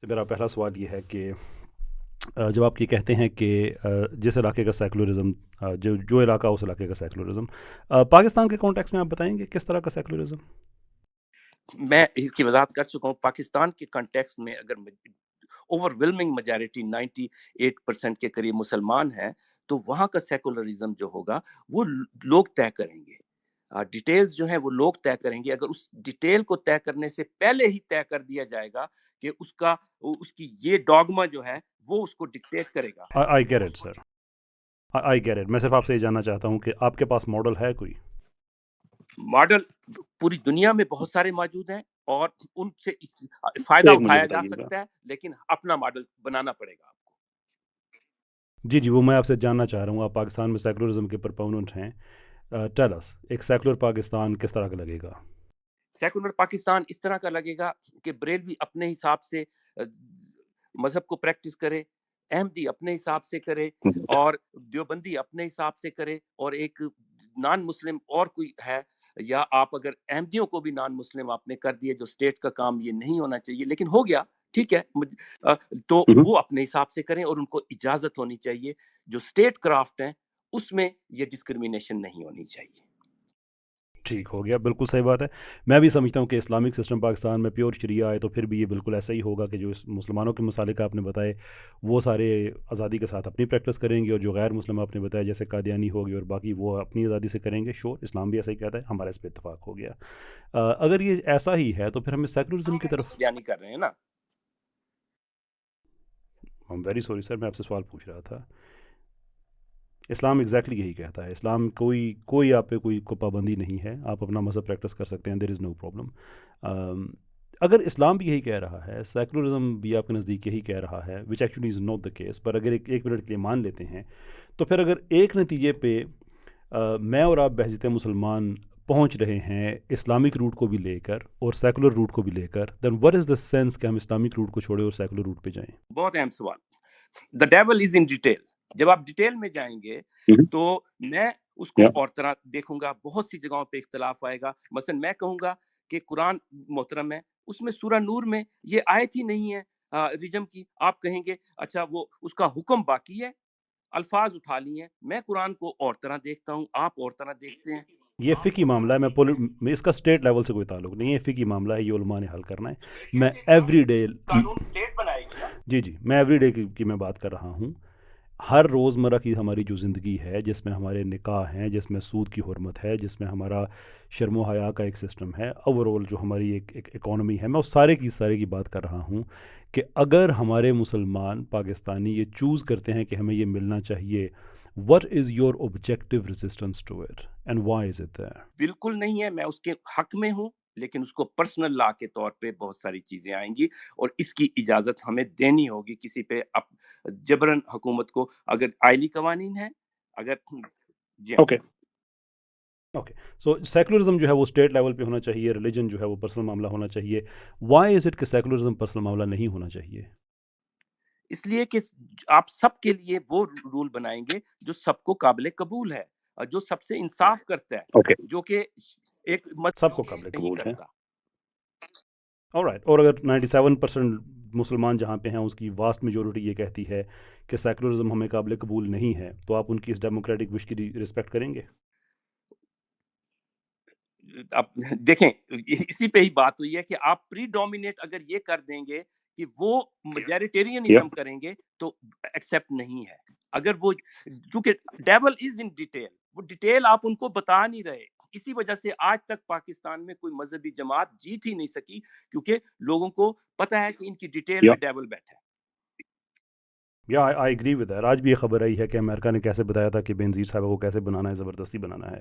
تو میرا پہلا سوال یہ ہے کہ جب آپ یہ کہتے ہیں کہ جس علاقے کا سیکولرزم جو علاقہ اس علاقے کا سیکولرزم پاکستان کے کانٹیکس میں آپ بتائیں گے کس طرح کا سیکولرزم؟ میں اس کی وضاحت کر چکا ہوں. پاکستان کے کنٹیکسٹ میں اگر اوور ویلمنگ میجارٹی 98% کے قریب مسلمان ہیں تو وہاں کا سیکولرزم جو ہوگا وہ لوگ طے کریں گے. ڈیٹیلز جو ہیں وہ لوگ طے کریں گے. اگر اس ڈیٹیل کو طے کرنے سے پہلے ہی طے کر دیا جائے گا کہ اس کی یہ ڈاگما جو ہے وہ اس کو ڈکٹیٹ کرے گا. I get it sir, I get it. میں صرف آپ سے یہ جاننا چاہتا ہوں کہ آپ کے پاس ماڈل ہے کوئی؟ ماڈل پوری دنیا میں بہت سارے موجود ہیں اور ان سے فائدہ ایک مجھے اٹھایا جا بتائیے گا. سکتا ہے، لیکن اپنا ماڈل بنانا پڑے گا آپ کو. جی وہ میں آپ سے جاننا چاہ رہا ہوں. آپ پاکستان میں سیکولرزم کے پرپوننٹ ہیں. ٹیل اس ایک سیکولر پاکستان کس طرح کا لگے گا؟ سیکولر پاکستان اس طرح کا لگے گا کہ بریلوی اپنے حساب سے مذہب کو پریکٹس کرے، احمدی اپنے حساب سے کرے اور دیوبندی اپنے حساب سے کرے، اور ایک نان مسلم اور کوئی ہے، یا آپ اگر احمدیوں کو بھی نان مسلم آپ نے کر دیے، جو اسٹیٹ کا کام یہ نہیں ہونا چاہیے لیکن ہو گیا، ٹھیک ہے، تو وہ اپنے حساب سے کریں اور ان کو اجازت ہونی چاہیے. جو اسٹیٹ کرافٹ ہیں اس میں یہ ڈسکرمینیشن نہیں ہونی چاہیے. ٹھیک ہو گیا، بالکل صحیح بات ہے. میں بھی سمجھتا ہوں کہ اسلامک سسٹم پاکستان میں پیور شریعہ آئے تو پھر بھی یہ بالکل ایسا ہی ہوگا کہ جو مسلمانوں کے مسالک آپ نے بتائے وہ سارے آزادی کے ساتھ اپنی پریکٹس کریں گے، اور جو غیر مسلم آپ نے بتایا جیسے قادیانی ہو گئے اور باقی وہ اپنی آزادی سے کریں گے. شور اسلام بھی ایسا ہی کہتا ہے، ہمارا اس پہ اتفاق ہو گیا. اگر یہ ایسا ہی ہے تو پھر ہمیں سیکولرزم کی طرف بیانی کر رہے ہیں نا. ویری سوری سر، میں آپ سے سوال پوچھ رہا تھا. اسلام ایگزیکٹلی یہی کہتا ہے. اسلام کوئی آپ پہ کوئی پابندی نہیں ہے، آپ اپنا مذہب پریکٹس کر سکتے ہیں، دیر از نو پرابلم. اگر اسلام بھی یہی کہہ رہا ہے، سیکولرزم بھی آپ کے نزدیک یہی کہہ رہا ہے، which actually is not the case, پر اگر ایک منٹ کے لیے مان لیتے ہیں تو پھر اگر ایک نتیجے پہ میں اور آپ بحیثیت مسلمان پہنچ رہے ہیں اسلامک روٹ کو بھی لے کر اور سیکولر روٹ کو بھی لے کر، then what is the sense کہ ہم اسلامک روٹ کو چھوڑیں اور سیکولر روٹ پہ جائیں؟ بہت اہم سوال. دا ڈیول از ان ڈیٹیل. جب آپ ڈیٹیل میں جائیں گے تو میں اس کو اور طرح دیکھوں گا. بہت سی جگہوں پہ اختلاف آئے گا. مثلا میں کہوں گا کہ قرآن محترم ہے، اس میں سورہ نور میں یہ آیت ہی نہیں ہے رجم کی. آپ کہیں گے اچھا وہ اس کا حکم باقی ہے، الفاظ اٹھا لیے ہیں. میں قرآن کو اور طرح دیکھتا ہوں، آپ اور طرح دیکھتے ہیں. یہ فقی معاملہ ہے. میں اس کا اسٹیٹ لیول سے کوئی تعلق نہیں ہے، فقی معاملہ ہے، یہ علماء نے حل کرنا ہے. میں ایوری ڈے قانون اسٹیٹ بنائے گی نا. جی میں ایوری ڈے کی میں بات کر رہا ہوں. ہر روزمرہ کی ہماری جو زندگی ہے، جس میں ہمارے نکاح ہیں، جس میں سود کی حرمت ہے، جس میں ہمارا شرم و حیا کا ایک سسٹم ہے، اوور آل جو ہماری ایک اکانومی ہے، میں اس سارے کی بات کر رہا ہوں کہ اگر ہمارے مسلمان پاکستانی یہ چوز کرتے ہیں کہ ہمیں یہ ملنا چاہیے، what is your objective resistance to it and why is it there؟ بالکل نہیں ہے. میں اس کے حق میں ہوں، لیکن اس کو پرسنل لا کے طور پہ بہت ساری چیزیں آئیں گی اور اس کی اجازت ہمیں دینی ہوگی کسی پہ جبرن حکومت کو. اگر آئلی قوانین ہیں، اگر جی اوکے سو سیکولرزم جو ہے وہ اسٹیٹ لیول پہ ہونا چاہیے، ریلیجن جو ہے وہ پرسنل معاملہ ہونا چاہیے. وائی از اٹ کہ سیکولرزم پرسنل معاملہ نہیں ہونا چاہیے؟ اس لیے کہ آپ سب کے لیے وہ رول بنائیں گے جو سب کو قابل قبول ہے اور جو سب سے انصاف کرتا ہے، جو کہ ایک سب کو قابل نہیں قبول ہے. کرتا. alright. اور اگر 97% مسلمان جہاں پہ ہیں اس کی واسٹ میجورٹی یہ کہتی ہے کہ سیکولرزم ہمیں قابل قبول نہیں ہے، تو آپ ان کی اس ڈیموکریٹک وش کی رسپیکٹ کریں گے؟ اب دیکھیں اسی پہ ہی بات ہوئی ہے کہ آپ پری ڈومینیٹ اگر یہ کر دیں گے کہ وہ میجارٹیرینزم کریں گے تو ایکسیپٹ نہیں ہے. اگر وہ کیونکہ ڈیول از ان ڈیٹیل، وہ ڈیٹیل آپ ان کو بتا نہیں رہے. اسی وجہ سے آج تک پاکستان میں کوئی مذہبی جماعت جیت ہی نہیں سکی، کیونکہ لوگوں کو پتا ہے کہ ان کی ڈیٹیل میں ڈیول بیٹھا ہے. یا آئی ایگری ود دیٹ. آج بھی یہ خبر آئی ہے کہ امریکہ نے کیسے بتایا تھا کہ بینظیر صاحبہ کو کیسے بنانا ہے، زبردستی بنانا ہے،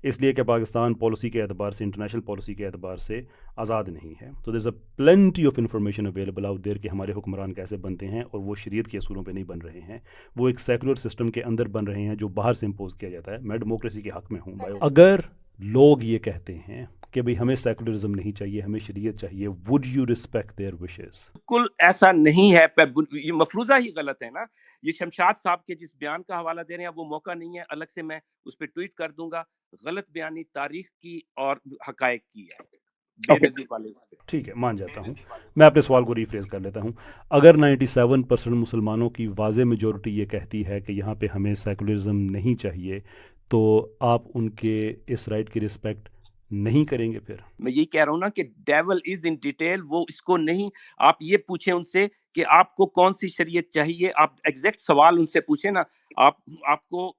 اس لیے کہ پاکستان پالیسی کے اعتبار سے، انٹرنیشنل پالیسی کے اعتبار سے آزاد نہیں ہے. تو there is a plenty of information available out there کہ ہمارے حکمران کیسے بنتے ہیں، اور وہ شریعت کے اصولوں پہ نہیں بن رہے ہیں، وہ ایک سیکولر سسٹم کے اندر بن رہے ہیں جو باہر سے امپوز کیا جاتا ہے. میں ڈیموکریسی کے حق میں ہوں. اگر لوگ یہ کہتے ہیں کہ بھئی ہمیں سیکولرزم نہیں چاہیے، ہمیں شریعت چاہیے، would you respect their wishes? بالکل ایسا نہیں ہے. یہ مفروضہ ہی غلط ہے نا. یہ شمشاد صاحب کے جس بیان کا حوالہ دے رہے ہیں وہ موقع نہیں ہے، الگ سے میں اس پہ ٹویٹ کر دوں گا. غلط بیانی تاریخ کی اور حقائق کی ہے، بے نظیر والے اس پہ. ٹھیک ہے مان جاتا ہوں. میں اپنے سوال کو ریفریز کر لیتا ہوں. اگر 97% مسلمانوں کی واضح میجورٹی یہ کہتی ہے کہ یہاں پہ ہمیں سیکولرزم نہیں چاہیے تو آپ ان کے اس رائٹ کی رسپیکٹ نہیں کریں گے پھر؟ میں یہی کہہ رہا ہوں نا کہ ڈیول از ان ڈیٹیل. وہ اس کو نہیں, آپ یہ پوچھیں ان سے کہ آپ کو کون سی شریعت چاہیے, آپ ایگزیکٹ سوال ان سے پوچھیں نا. آپ کو,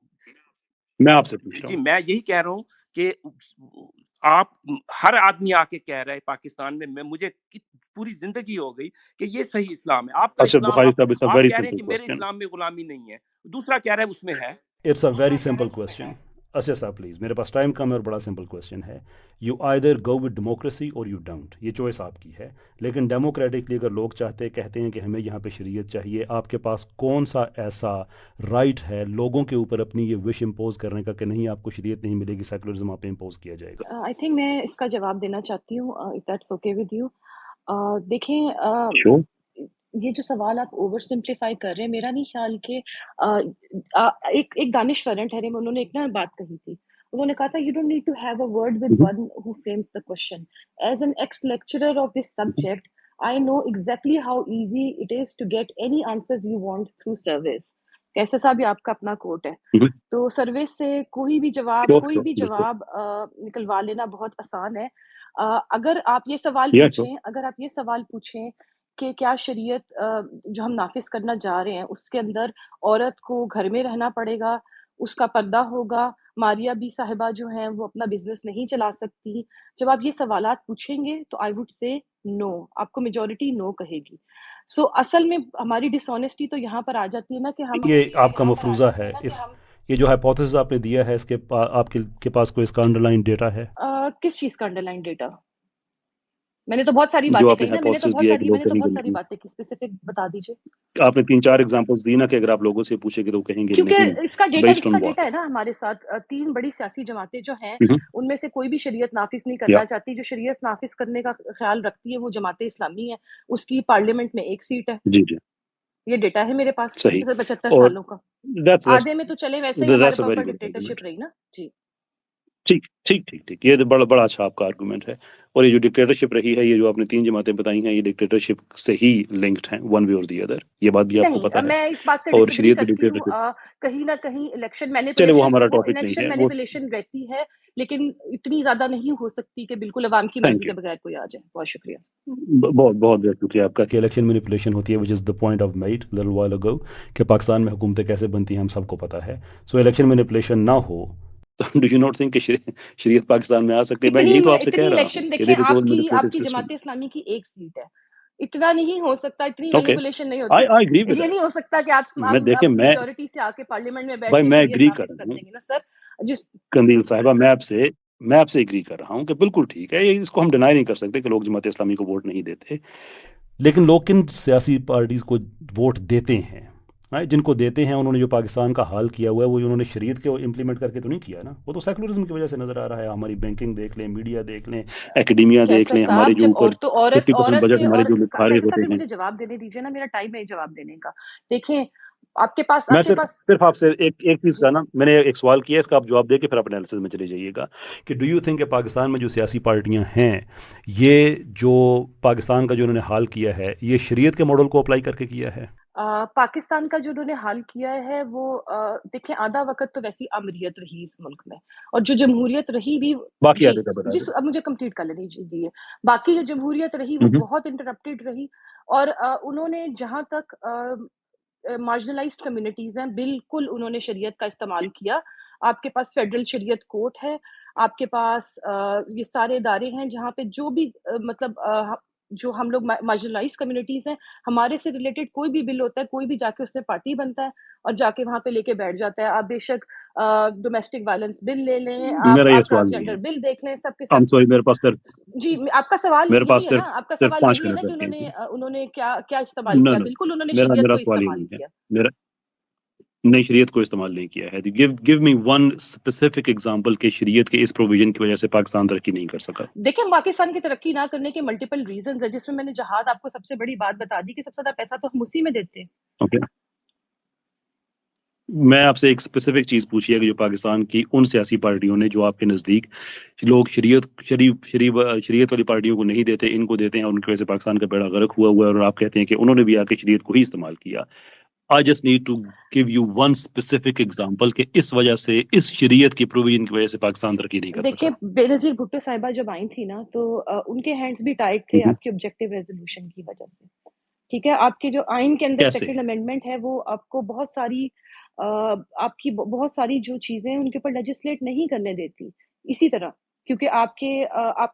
میں آپ سے پوچھ رہا جی ہوں. میں یہی کہہ رہا ہوں کہ آپ, ہر آدمی آ کے کہہ رہا ہے پاکستان میں مجھے پوری زندگی ہو گئی کہ یہ صحیح اسلام ہے. آپ کا اشرف اسلام, بخاری صاحب, اٹس اے آپ ویری کہہ رہے ہیں سمپل کہ میرے کوسچن. اسلام میں غلامی نہیں ہے, دوسرا کہہ رہا ہے اس میں ہے. It's a very simple question. Ashraf صاحب پلیز, میرے پاس ٹائم کم ہے اور بڑا سمپل کوسچن ہے. You either go with democracy or you don't. یہ چوائس آپ کی ہے. لیکن ڈیموکریٹکلی اگر لوگ کہتے ہیں کہ ہمیں یہاں پہ شریعت چاہیے, آپ کے پاس کون سا ایسا رائٹ ہے لوگوں کے اوپر اپنی یہ وش امپوز کرنے کا کہ نہیں آپ کو شریعت نہیں ملے گی, سیکولرزم آپ پہ امپوز کیا جائے گا؟ آئی تھنک میں اس کا جواب دینا چاہتی ہوں, if that's okay with you. دیکھیں, شور. یہ جو سوال آپ اوور سمپلیفائی کر رہے ہیں, میرا نہیں خیال کہ ایک دانشور ٹھہرے میں, انہوں نے ایک نا بات کہی تھی. انہوں نے کہا تھا, you don't need to have a word with one who frames the question. As an ex lecturer of this subject, I know exactly how easy it is to get any answers you want through surveys. کیسے صاحب یہ آپ کا اپنا کوٹ ہے, تو service سے کوئی بھی جواب نکلوا لینا بہت آسان ہے. اگر آپ یہ سوال پوچھیں کہ کیا شریعت جو ہم نافذ کرنا جا رہے ہیں اس کے اندر عورت کو گھر میں رہنا پڑے گا, اس کا پردہ ہوگا, ماریا بی صاحبہ جو ہیں وہ اپنا بزنس نہیں چلا سکتی, جب آپ یہ سوالات پوچھیں گے تو آئی وڈ سے نو, آپ کو میجورٹی نو کہے گی. سو اصل میں ہماری ڈس آنیسٹی تو یہاں پر آ جاتی ہے نا کہ ہم, یہ آپ کا مفروضہ ہے, یہ جو ہائپوتھیسس آپ نے دیا ہے اس کے آپ کے پاس کوئی اس کا انڈر لائن ڈیٹا ہے؟ کس چیز کا انڈر لائن ڈیٹا؟ میں نے تو بہت ساری جو باتیں آپ نے کہی نا, میں نے تو hypothesis دیا ہے کہ لوگ کہیں گے بہت ساری نہیں. باتیں کی, اسپیسیفک بتا دیجیے. آپ نے 3-4 ایگزامپلس دی نا کہ اگر آپ لوگوں سے پوچھیں گے تو کہیں گے کیونکہ نہیں. اس کا بیسڈ آن ڈیٹا واٹ؟ ہے نا ہمارے ساتھ. 3 بڑی سیاسی جماعتیں جو ہیں ان میں سے کوئی بھی شریعت نافذ نہیں یا کرنا چاہتی. جو شریعت نافذ کرنے کا خیال رکھتی ہے وہ جماعت اسلامی ہے, اس کی پارلیمنٹ میں 1 سیٹ ہے. جی جی یہ ڈیٹا ہے میرے پاس صحیح. 75 اور سالوں کا. that's آدھے میں تو چلے ویسے ہی ہمارے that's a pass very good dictatorship argument. رہی نا. جی ٹھیک یہ بڑا اچھا آپ کا آرگومنٹ ہے. اور یہ جو ڈکٹیٹرشپ رہی ہے, یہ جو آپ نے 3 جماعتیں بتائی ہیں, یہ ڈکٹیٹرشپ سے ہی لنکڈ ہیں ون وے اور دی ادر. یہ بات بھی آپ کو پتہ نہیں, ہے. میں اس بات سے اور ڈس ایگری شریعت کرتی ہوں. ڈکٹیٹرشپ, کہیں نہ کہیں الیکشن چلے وہ مینیپولیشن, ہمارا وہ ٹاپک نہیں الیکشن ہے وہ. مینیپولیشن رہتی ہے, لیکن اتنی زیادہ نہیں ہو سکتی کہ بالکل عوام کی مرضی تھینک کے یو, بغیر کوئی آ جائے. بہت شکریہ. بہت شکریہ آپ کا. کہ الیکشن مینیپولیشن ہوتی ہے, which is the point of made little while ago, کہ پاکستان میں حکومتیں کیسے بنتی ہیں ہم سب کو پتہ ہے. سو الیکشن مینیپولیشن نہ who do you not think کہ شریعت پاکستان میں آ سکتی ہے؟ میں یہی تو آپ سے اتنی کہہ رہا الیکشن ہوں کہ دیکھیں, دیر از نو آپ مینیپولیٹو کی سسٹم. جماعت اسلامی کی 1 سیٹ ہے, اتنا نہیں ہو سکتا, اتنی اوکے, مینیپولیشن نہیں ہوتی. آئی اگری ود یہ دیٹ. نہیں ہو سکتا کہ میں دیکھیں, میں میجورٹی سے آ کے پارلیمنٹ میں بیٹھ بھائی کے میں شریعت اگری کر نافذ کر رہا ہوں دیں گے نا سر. جس قندیل صاحبہ, میں آپ سے اگری کر رہا ہوں کہ بالکل ٹھیک ہے, اس کو ہم ڈینائی نہیں کر سکتے کہ لوگ جماعت اسلامی کو ووٹ نہیں دیتے. لیکن لوگ کن سیاسی پارٹیز کو ووٹ دیتے ہیں؟ جن کو دیتے ہیں انہوں نے جو پاکستان کا حال کیا ہوا ہے وہ انہوں نے شریعت کے امپلیمنٹ کر کے تو نہیں کیا نا. وہ تو سیکولرزم کی وجہ سے نظر آ رہا ہے. ہماری بینکنگ دیکھ لیں, میڈیا دیکھ لیں, اکیڈیمیا دیکھ کیسر لیں, ہمارے صاحب, جو جب اوپر 50% عورت بجٹ کے, ہمارے اور جو لکھارے کیسر ہوتے صاحب ہیں. مجھے جواب دینے دیجیے نا, میرا ٹائم ہے جواب دینے کا. دیکھیں آپ کے پاس میں صرف آپ سے ایک چیز کا نا, میں نے ایک سوال کیا ہے, اس کا آپ جواب دے کے پھر آپ انالیسس میں چلے جائیے گا کہ ڈو یو تھنک کہ پاکستان میں جو سیاسی پارٹیاں ہیں, یہ جو پاکستان کا جو انہوں نے حال کیا ہے, یہ شریعت کے ماڈل کو اپلائی کر کے کیا ہے؟ پاکستان کا جو انہوں نے حال کیا ہے وہ دیکھیں, آدھا وقت تو ویسی امریت رہی اس ملک میں, اور جو جمہوریت رہی بھی, باقی جی آدھے کا بتا جی دیں. اب مجھے کمپلیٹ کر لینے دیجیے. باقی جو جمہوریت رہی وہ بہت انٹرپٹیڈ رہی, اور انہوں نے جہاں تک مارجنلائزڈ کمیونٹیز ہیں, بالکل انہوں نے شریعت کا استعمال کیا. آپ کے پاس فیڈرل شریعت کورٹ ہے, آپ کے پاس یہ سارے ادارے ہیں جہاں پہ جو بھی مطلب جو ہم لوگ مارجنلائز کمیونٹیز ہیں, ہمارے سے ریلیٹڈ کوئی بھی بل ہوتا ہے, کوئی بھی جا کے اس سے پارٹی بنتا ہے اور جا کے وہاں پہ لے کے بیٹھ جاتا ہے. آپ بے شک ڈومیسٹک وائلنس بل لے لیں, میرا یہ آپ سوال نہیں ٹرانسجینڈر ہے. بل دیکھ لیں, سب کے I'm سب. sorry, میرے پاس جی آپ کا سوال میرے یہی پاس ہے نا, آپ کا صرف سوال 5 یہی ہے نا منٹ کہ رکھیں. انہوں نے کیا استعمال نو کیا. نو, بالکل انہوں نے شریعت میرا کو سوال ہی استعمال نہیں ہے. کیا. نہیں, شریعت کو استعمال نہیں کیا ہے. گیو می ون اسپیسیفک ایگزامپل کہ شریعت کے اس پروویژن کی وجہ سے پاکستان ترقی نہیں کر سکا. دیکھیں, پاکستان کی ترقی نہ کرنے کے ملٹیپل ریزنز ہیں, جس میں نے جہاد آپ کو سب سے بڑی بات بتا دی کہ سب سے زیادہ پیسہ تو ہم اسی میں دیتے ہیں. اوکے, میں آپ سے ایک اسپیسیفک چیز پوچھی ہے کہ جو پاکستان کی ان سیاسی پارٹیوں نے جو آپ کے نزدیک لوگ شریعت والی پارٹیوں کو نہیں دیتے، ان کو دیتے ہیں، ان کی وجہ سے پاکستان کا بیڑا غرق ہوا ہے، اور آپ کہتے ہیں کہ انہوں نے بھی آ کے شریعت کو ہی استعمال کیا. I just need to give you one specific example کہ اس وجہ سے، اس شریعت کی پروویژن کی وجہ سے پاکستان ترقی نہیں کر دیکھیں سکا. بینظیر بھٹو صاحبہ جب آئی تھی نا تو ان کے ہینڈز بھی ٹائٹ تھے آپ کے آبجیکٹیو ریزولوشن کی وجہ سے. ٹھیک ہے، آپ کے جو آئین کے اندر کیسے؟ سیکنڈ امینڈمنٹ ہے وہ آپ کو بہت ساری آپ کی بہت ساری جو چیزیں ہیں ان کے اوپر لیجسلیٹ نہیں کرنے دیتی اسی طرح، کیونکہ آپ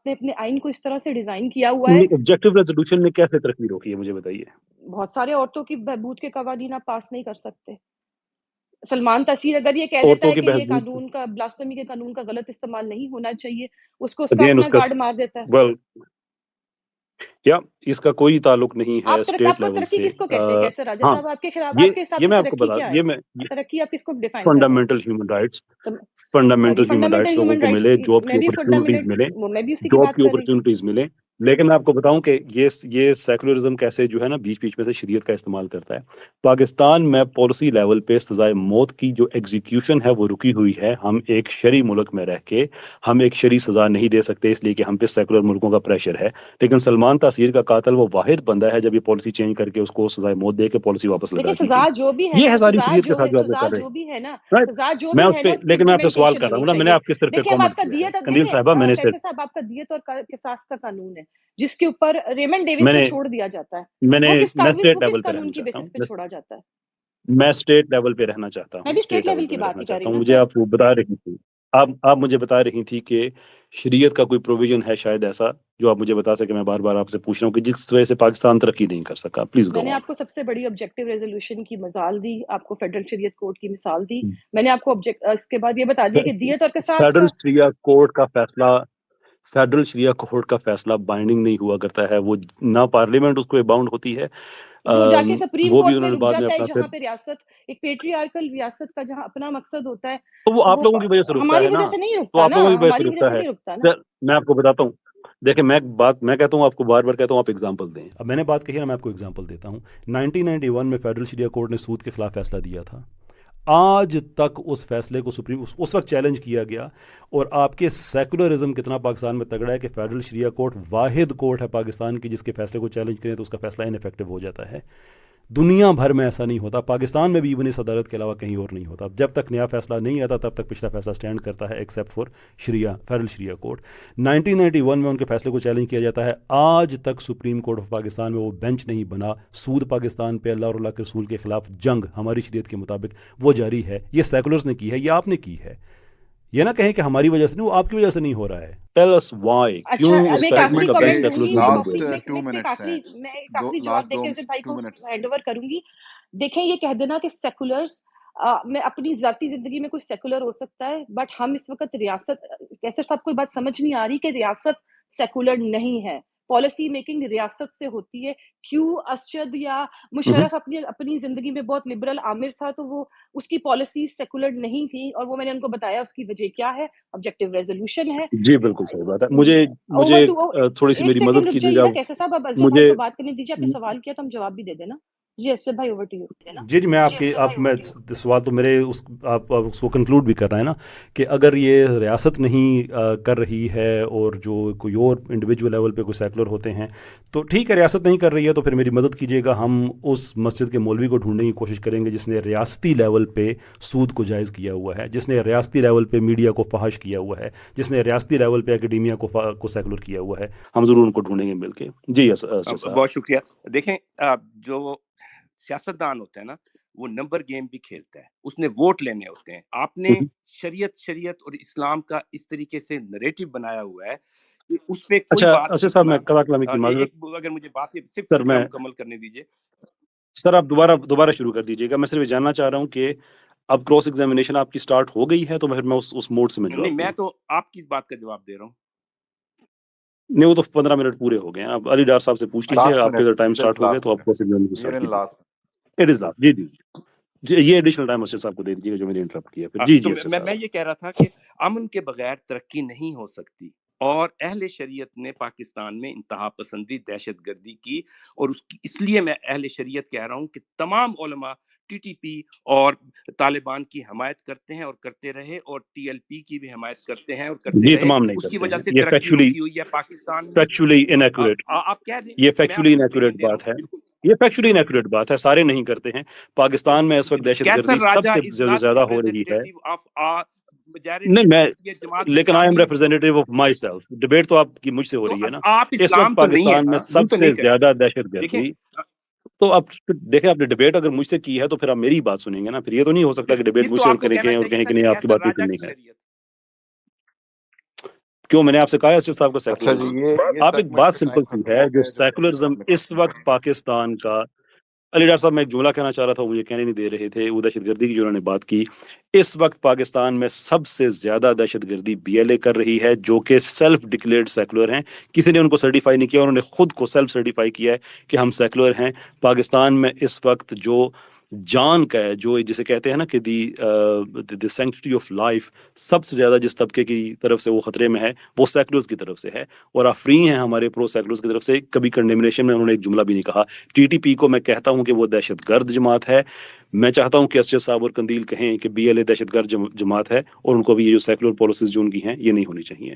نے اپنے آئین کو اس طرح سے ڈیزائن کیا ہوا ہے. آبجیکٹیو ریزولوشن نے کیسے ترقی روکی ہے مجھے بتائیے. بہت سارے عورتوں کی بہبود کے قوانین آپ پاس نہیں کر سکتے. سلمان تاثیر اگر یہ کہہ دیتا عورتوں ہے کی کہ یہ بہبود قانون کا بلاسفیمی کے قانون کا غلط استعمال نہیں ہونا چاہیے، اس کو اس کا اگین اپنا اس کا گارڈ مار دیتا ہے. well یا اس کا کوئی تعلق نہیں ہے آپ اسٹیٹ کو لیول ترقی سے. کس کو کہتے ہیں کیسر راجہ ہاں صاحب؟ آپ کے خلاف یہ آپ کے حساب یہ سے میں آپ کو ترقی بتا کیا ہے؟ یہ میں ترقی آپ کس کو ڈیفائن کر رہے فنڈامنٹل ہیومن رائٹس ہیں؟ فنڈامنٹل ہیومن فنڈامنٹل رائٹس لوگوں ہیومن کو رائٹس ملے، جاب کی میں بھی اپرچونٹیز ملے، میں بھی اسی کی جاب بات کی کر رہی ہوں. اپرچونیٹیز ملے. لیکن میں آپ کو بتاؤں کہ یہ سیکولرزم کیسے جو ہے نا بیچ بیچ میں سے شریعت کا استعمال کرتا ہے. پاکستان میں پالیسی لیول پہ سزائے موت کی جو ایگزیکیوشن ہے وہ رکی ہوئی ہے. ہم ایک شرعی ملک میں رہ کے ہم ایک شرعی سزا نہیں دے سکتے اس لیے کہ ہم پہ سیکولر ملکوں کا پریشر ہے. لیکن سلمان تاثیر کا قاتل وہ واحد بندہ ہے جب یہ پالیسی چینج کر کے اس کو سزائے موت دے کے پالیسی واپس لگا دیکھیں دی سزا گئی. جو بھی ہے یہ نا، ہے ساری شریعت کے ساتھ جو آپ سزا کر رہے جو بھی ہے نا، ہیں. سزا جو میں بھی اس ہے پہ نا اس کی لیکن میں آپ سے سوال امپلیمنٹیشن کر رہا ہونی ہوں نا، میں نے چاہیے. آپ کے صرف ایک دیکھیں اب آپ کامنٹ کا کیا ہے. دیت قندیل صاحبہ میں نے کیسر صرف صاحب آپ کا دیت اور قصاص کا قانون ہے جس کے اوپر ریمنڈ ڈیوس میں کو نے چھوڑ دیا جاتا ہے. میں نے وہ میں اسٹیٹ کس لیول پہ قانون رہنا کی چاہتا بیسس ہوں. پہ چھوڑا جاتا ہے؟ میں اسٹیٹ لیول پہ رہنا چاہتا میں ہوں، بھی اسٹیٹ اسٹیٹ لیول لیول پہ کی میں بات رہنا ہی کر چاہتا رہی ہوں ہوں. نا مجھے سر. آپ وہ بتا رہی تھی، آپ مجھے بتا رہی تھی کہ شریعت کا کوئی پروویژن ہے شاید ایسا جو آپ مجھے بتا سکیں. میں بار بار آپ سے پوچھ رہا ہوں کہ جس وجہ سے پاکستان ترقی نہیں کر سکا. پلیز میں گو نے آن. آپ کو سب سے بڑی آبجیکٹیو ریزولوشن کی مثال دی، آپ کو فیڈرل شریعت کورٹ کی مثال دی. میں نے آپ کو اس کے بعد یہ بتا دیا کہ دیت اور قصاص فیڈرل کا شریعہ کورٹ کا فیصلہ فیڈرل شریعہ کورٹ کا فیصلہ بائنڈنگ نہیں ہوا کرتا ہے. وہ نہ پارلیمنٹ اس کو باؤنڈ ہوتی ہے. وہ جا کے سپریم وہ بھی کورٹ میں انہوں نے رک بعد میں جاتا ہے اپنا جہاں پھر پہ ریاست ایک پیٹریارکل ریاست کا جہاں اپنا مقصد ہوتا ہے. تو وہ آپ وہ لوگوں کی وجہ سے رکتا ہماری ہے نا. وجہ سے نہیں تو رکتا آپ نا، لوگوں کی وجہ سے ہماری وجہ رکتا سے ہے. نہیں رکتا نا. میں آپ کو بتاتا ہوں. دیکھیں میں کہتا ہوں آپ کو بار بار کہتا ہوں آپ اگزامپل دیں. اب میں نے بات کہی ہے نا، میں آپ کو اگزامپل دیتا ہوں. 1991 میں فیڈرل شریعہ کورٹ نے سود کے خلاف فیصلہ دیا تھا. آج تک اس فیصلے کو اس وقت چیلنج کیا گیا. اور آپ کے سیکولرزم کتنا پاکستان میں تگڑا ہے کہ فیڈرل شریعہ کورٹ واحد کورٹ ہے پاکستان کی جس کے فیصلے کو چیلنج کریں تو اس کا فیصلہ ان افیکٹو ہو جاتا ہے. دنیا بھر میں ایسا نہیں ہوتا، پاکستان میں بھی ایون اس عدالت کے علاوہ کہیں اور نہیں ہوتا. جب تک نیا فیصلہ نہیں آتا تب تک پچھلا فیصلہ سٹینڈ کرتا ہے except for federal Shariah court. 1991 میں ان کے فیصلے کو چیلنج کیا جاتا ہے. آج تک سپریم کورٹ آف پاکستان میں وہ بینچ نہیں بنا. سود پاکستان پہ اللہ اور اللہ کے رسول کے خلاف جنگ ہماری شریعت کے مطابق وہ جاری ہے. یہ سیکولرز نے کی ہے، یہ آپ نے کی ہے. یہ نہ کہیں کہ ہماری وجہ سے نہیں، وہ آپ کی وجہ سے نہیں ہو رہا ہے. ٹیل اس وائی اچھا کیوں اس میں ایک طرح آخری اس کا بینچ کمنٹ دوں گی، سیکولرزم کو نہیں لاسٹ کرتا. میں 2 اس پہ منٹس ہیں، ایک آخری جواب دے کے اسد بھائی 2 کو منٹس. ہینڈ اوور کروں گی. دیکھیں یہ کہہ دینا کہ سیکولرز میں اپنی ذاتی زندگی میں کوئی سیکولر ہو سکتا ہے، بٹ ہم اس وقت ریاست، کیسر صاحب کوئی بات سمجھ نہیں آ رہی کہ ریاست سیکولر نہیں ہے. پالیسی میکنگ ریاست سے ہوتی ہے. کیوں اسجد یا مشرف اپنی زندگی میں بہت لبرل عامر تھا تو وہ اس کی پالیسی سیکولر نہیں تھی، اور وہ میں نے ان کو بتایا اس کی وجہ کیا ہے. آبجیکٹیو ریزولوشن ہے. جی بالکل صحیح بات ہے. مجھے تھوڑی سی ایک میری سیکنڈ مدد رک کیجیے جائیے گا. نا کیسے صاحب، اب اسجد بھائی مجھے کو بات کرنے دیجیے. آپ نے سوال کیا تو ہم جواب بھی دے دینا. جی اسجد بھائی اوور ٹو یو. جی میں آپ کے میں سوال تو میرے آپ اس کو کنکلوڈ بھی کر رہے ہیں نا کہ اگر یہ ریاست نہیں کر رہی ہے اور جو کوئی اور انڈیویجول لیول پہ کوئی سیکولر ہوتے ہیں تو ٹھیک ہے، ریاست نہیں کر رہی ہے تو پھر میری مدد کیجیے گا. ہم اس مسجد کے مولوی کو ڈھونڈنے کی کوشش کریں گے جس نے ریاستی لیول پہ سود کو جائز کیا ہوا ہے، جس نے ریاستی لیول پہ میڈیا کو فحش کیا ہوا ہے، جس نے ریاستی لیول پہ اکیڈیمیا کو سیکولر کیا ہوا ہے. ہم ضرور ان کو ڈھونڈیں گے مل کے. جی صاحب. بہت شکریہ. دیکھیں جو سیاستدان ہوتا ہے نا وہ نمبر گیم بھی کھیلتا ہے، اس نے ووٹ لینے ہوتے ہیں. آپ نے شریعت اور اسلام کا اس طریقے سے نریٹو بنایا ہوا ہے کہ اس پہ کوئی اچھا بات اسد نہیں صاحب، میں سنا. کلامی کی معذرت. اگر مجھے بات صرف سر فکرہ مکمل کرنے دیجیے. سر آپ دوبارہ شروع کر دیجیے گا. میں صرف جاننا چاہ رہا ہوں کہ اب کراس ایگزامینیشن آپ کی سٹارٹ ہو گئی ہے تو پھر میں اس موڈ سے میں نہیں، جواب میں دوں. تو آپ کی بات کا جواب دے رہا ہوں. نہیں، وہ تو 15 منٹ پورے ہو گئے ہیں. اب علی ڈار صاحب سے پوچھ لیجیے، لاسٹ آپ کے اگر minute, time it is start ہو گئے لاسٹ تو آپ minute, cross examination we are start ان کیجیے. لاسٹ. It is last. جی یہ ایڈیشنل ٹائم اسد صاحب کو دے دیجیے گا جو میں نے انٹرپٹ کیا. پھر تو اسد صاحب. میں یہ کہہ رہا تھا کہ امن کے بغیر ترقی نہیں ہو سکتی، اور اہل شریعت نے پاکستان میں انتہا پسندی، دہشت گردی کی. اور اس لیے میں اہل شریعت کہہ رہا ہوں کہ تمام علماء TTP اور طالبان کی حمایت کرتے ہیں اور کرتے رہے، اور TLP کی بھی حمایت کرتے ہیں اور کرتے یہ رہے. تمام نہیں اس کی کرتے وجہ ہیں. سے یہ ترقی فیکچولی روکی ہوئی ہے پاکستان میں. فیکچولی انیکوریٹ آپ کہہ دیں، یہ میں فیکچولی آپ کو انیکوریٹ opinion دے رہا بات ہے. ہوں. بالکل یہ فیکچولی انیکوریٹ بات ہے. سارے نہیں کرتے ہیں. پاکستان میں اس وقت دہشت کیسر گردی سب راجہ سے is جو not زیادہ ہو رہی ہے. representative of majority نہیں میں of یہ جماعت لیکن آئی ایم اسلامی. Representative of my self. Debate تو آپ کی مجھ سے ہو تو رہی ہے نا. آپ اس اسلام وقت تو نہیں ہے پاکستان میں نا، سب یوں تو سے نہیں کریں. زیادہ دہشت دیکھیں گردی. تو اب دیکھیں آپ نے ڈبیٹ اگر مجھ سے کی ہے تو پھر آپ میری بات سنیں گے نا. پھر یہ تو نہیں ہو سکتا کہ ڈبیٹ پھر مجھ تو سے آپ کو کریں کہنا اور چاہیے کہیں تھا کہ کہ نہیں آپ کی کیسر بات نہیں راجہ سننی کی ہے. شریعت. کیوں میں نے آپ سے کہا اسر صاحب کا اچھا جی، سیکولرزم. یہ آپ ایک بات سیگمنٹ کا سمپل ٹائم سی ختم ہے ہو جو گیا ہے، جلدی سے سیکولرزم اپنے اس پوائنٹ وقت پہ. پاکستان کا. علی ڈاکٹر صاحب میں ایک جملہ کہنا چاہ رہا تھا، وہ یہ کہنے نہیں دے رہے تھے. وہ دہشت گردی کی جو انہوں نے بات کی، اس وقت پاکستان میں سب سے زیادہ دہشت گردی BLA کر رہی ہے، جو کہ سیلف ڈکلیئرڈ سیکولر ہیں. کسی نے ان کو سرٹیفائی نہیں کیا، انہوں نے خود کو سیلف سرٹیفائی کیا ہے کہ ہم سیکولر ہیں. پاکستان میں اس وقت جو جان کا ہے، جو جسے کہتے ہیں نا کہ دی سینکٹری آف لائف، سب سے زیادہ جس طبقے کی طرف سے وہ خطرے میں ہے وہ سیکولرز کی طرف سے ہے. اور آپ فری ہیں ہمارے پرو سیکولرز کی طرف سے. کبھی کنڈیمنیشن میں انہوں نے ایک جملہ بھی نہیں کہا. TTP کو میں کہتا ہوں کہ وہ دہشت گرد جماعت ہے. میں چاہتا ہوں کہ اسجد صاحب اور قندیل کہیں کہ BLA دہشت گرد جماعت ہے، اور ان کو بھی یہ جو سیکولر پالیسیز جو ان کی ہیں یہ نہیں ہونی چاہیے.